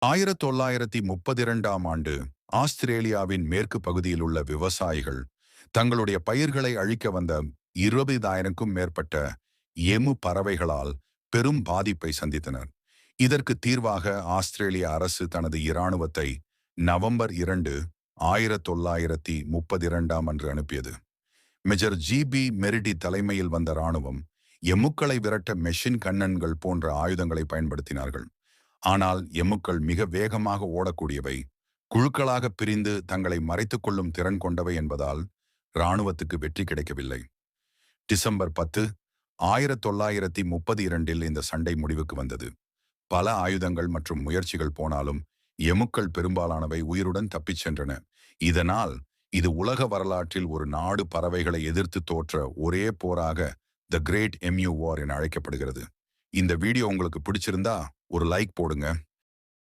1932ஆம் ஆண்டு ஆஸ்திரேலியாவின் மேற்கு பகுதியில் உள்ள விவசாயிகள் தங்களுடைய பயிர்களை அழிக்க வந்த 20,000க்கும் மேற்பட்ட எமு பறவைகளால் பெரும் பாதிப்பை சந்தித்தனர். இதற்கு தீர்வாக ஆஸ்திரேலிய அரசு தனது இராணுவத்தை நவம்பர் 2, 1932ஆம் அன்று அனுப்பியது. மேஜர் ஜி.பி. மெரிடி தலைமையில் வந்த இராணுவம் எமுக்களை விரட்ட மெஷின் கன்னன்கள் போன்ற ஆயுதங்களை பயன்படுத்தினார்கள். ஆனால் எமுக்கள் மிக வேகமாக ஓடக்கூடியவை, குழுக்களாக பிரிந்து தங்களை மறைத்துக் கொள்ளும் திறன் கொண்டவை என்பதால் இராணுவத்துக்கு வெற்றி கிடைக்கவில்லை. டிசம்பர் 10, 1932இல் இந்த சண்டை முடிவுக்கு வந்தது. பல ஆயுதங்கள் மற்றும் முயற்சிகள் போனாலும் எமுக்கள் பெரும்பாலானவை உயிருடன் தப்பிச் சென்றன. இதனால் இது உலக வரலாற்றில் ஒரு நாடு பறவைகளை எதிர்த்து தோற்ற ஒரே போராக த கிரேட் எம்யூ வார் என அழைக்கப்படுகிறது. இந்த வீடியோ உங்களுக்கு பிடிச்சிருந்தா ஒரு லைக் போடுங்க.